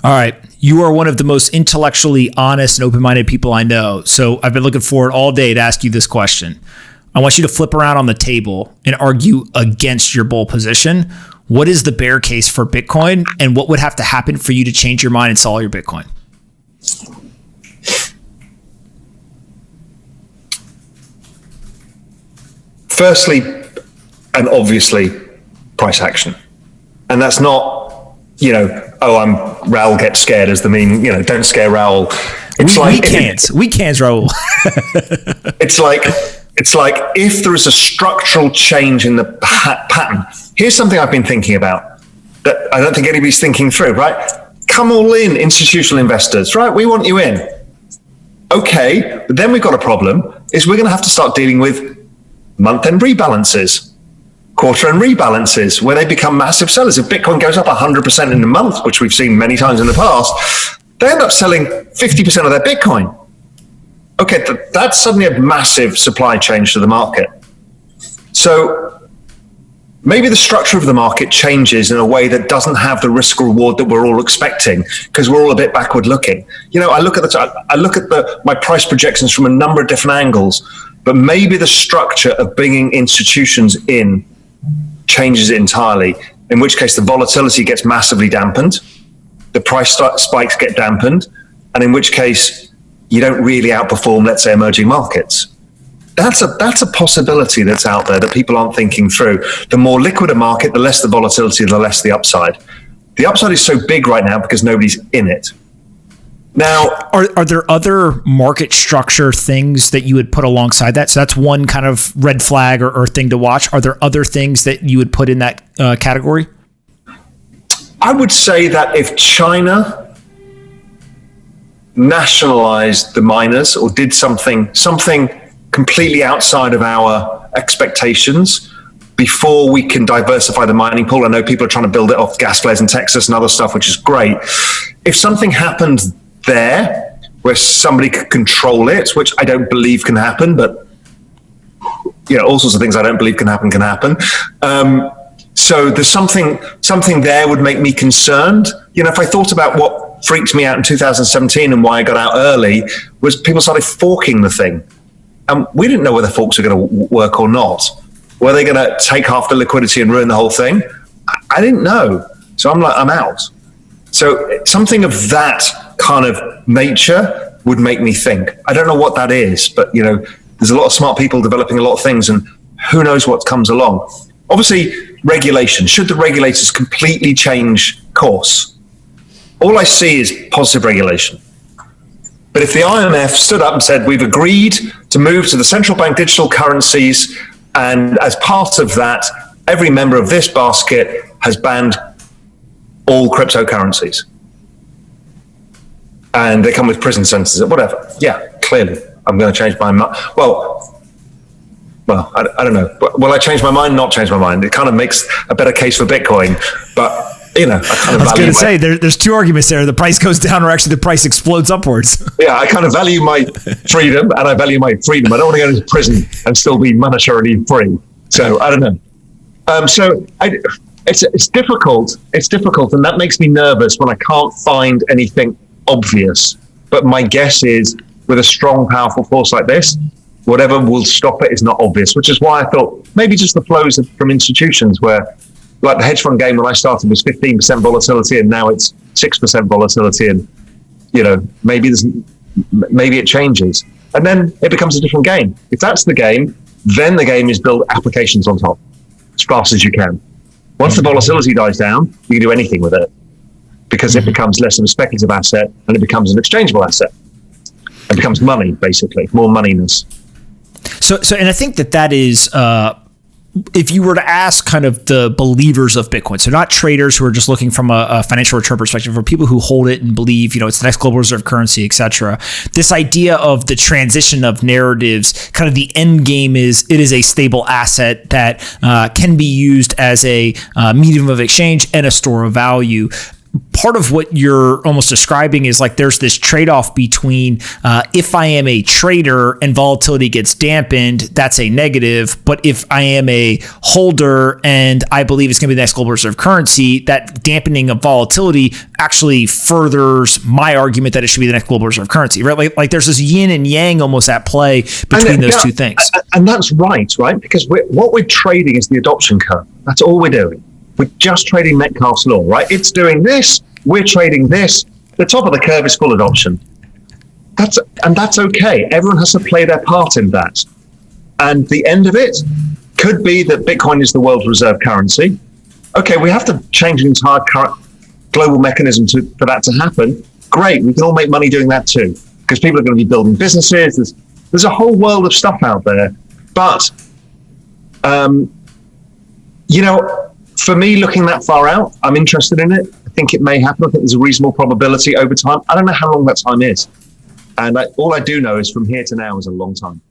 All right. You are one of the most intellectually honest and open-minded people I know. So I've been looking forward all day to ask you this question. I want you to flip around on the table and argue against your bull position. What is the bear case for Bitcoin, and what would have to happen for you to change your mind and sell all your Bitcoin? Firstly, and obviously, price action. And that's not, Raoul gets scared as the meme, don't scare Raoul. It's we can't, Raoul. It's like if there is a structural change in the pattern. Here's something I've been thinking about that I don't think anybody's thinking through, right? Come all in, institutional investors, right? We want you in. Okay, but then we've got a problem, is we're going to have to start dealing with month-end rebalances, quarter-end rebalances, where they become massive sellers. If Bitcoin goes up 100% in a month, which we've seen many times in the past, they end up selling 50% of their Bitcoin. Okay, that's suddenly a massive supply change to the market. So maybe the structure of the market changes in a way that doesn't have the risk reward that we're all expecting, because we're all a bit backward looking. I look at my price projections from a number of different angles, but maybe the structure of bringing institutions in changes entirely, in which case the volatility gets massively dampened, the price spikes get dampened, and in which case you don't really outperform, let's say, emerging markets. That's a possibility that's out there that people aren't thinking through. The more liquid a market, the less the volatility, the less the upside. The upside is so big right now because nobody's in it. Now, are there other market structure things that you would put alongside that? So that's one kind of red flag or thing to watch. Are there other things that you would put in that category? I would say that if China nationalized the miners or did something completely outside of our expectations before we can diversify the mining pool. I know people are trying to build it off gas flares in Texas and other stuff, which is great. If something happened there where somebody could control it, which I don't believe can happen, but all sorts of things I don't believe can happen. So there's something there would make me concerned. If I thought about what freaked me out in 2017 and why I got out early, was people started forking the thing. And we didn't know whether forks were going to work or not. Were they going to take half the liquidity and ruin the whole thing? I didn't know. So I'm out. So something of that kind of nature would make me think. I don't know what that is, but there's a lot of smart people developing a lot of things, and who knows what comes along. Obviously, regulation. Should the regulators completely change course? All I see is positive regulation. But if the IMF stood up and said, we've agreed to move to the central bank digital currencies, and as part of that, every member of this basket has banned all cryptocurrencies, and they come with prison sentences, whatever. Yeah, clearly, I'm going to change my mind. Well, I don't know. Will I change my mind? Not change my mind. It kind of makes a better case for Bitcoin, but I was going to say there's two arguments there. The price goes down, or actually the price explodes upwards. Yeah, I kind of value my freedom, and I value my freedom. I don't want to go into prison and still be monetarily free. So I don't know. It's difficult. It's difficult, and that makes me nervous when I can't find anything obvious. But my guess is, with a strong, powerful force like this, whatever will stop it is not obvious. Which is why I thought maybe just the flows from institutions where. Like the hedge fund game when I started was 15% volatility, and now it's 6% volatility, and maybe it changes, and then it becomes a different game. If that's the game, then the game is build applications on top as fast as you can. Once the volatility dies down, you can do anything with it because it becomes less of a speculative asset and it becomes an exchangeable asset. It becomes money, basically, more moneyness. So, and I think that is. If you were to ask kind of the believers of Bitcoin, so not traders who are just looking from a financial return perspective, or people who hold it and believe, it's the next global reserve currency, et cetera, this idea of the transition of narratives, kind of the end game is it is a stable asset that can be used as a medium of exchange and a store of value. part of what you're almost describing is like there's this trade-off between if I am a trader and volatility gets dampened, that's a negative. But if I am a holder and I believe it's going to be the next global reserve currency, that dampening of volatility actually furthers my argument that it should be the next global reserve currency, right? Like there's this yin and yang almost at play between those two things. And that's right? Because what we're trading is the adoption curve. That's all we're doing. We're just trading Metcalfe's law, right? It's doing this. We're trading this. The top of the curve is full adoption. That's okay. Everyone has to play their part in that. And the end of it could be that Bitcoin is the world's reserve currency. Okay, we have to change the entire global mechanism for that to happen. Great, we can all make money doing that too, because people are going to be building businesses. There's a whole world of stuff out there. But, for me, looking that far out, I'm interested in it. I think it may happen. I think there's a reasonable probability over time. I don't know how long that time is. And all I do know is from here to now is a long time.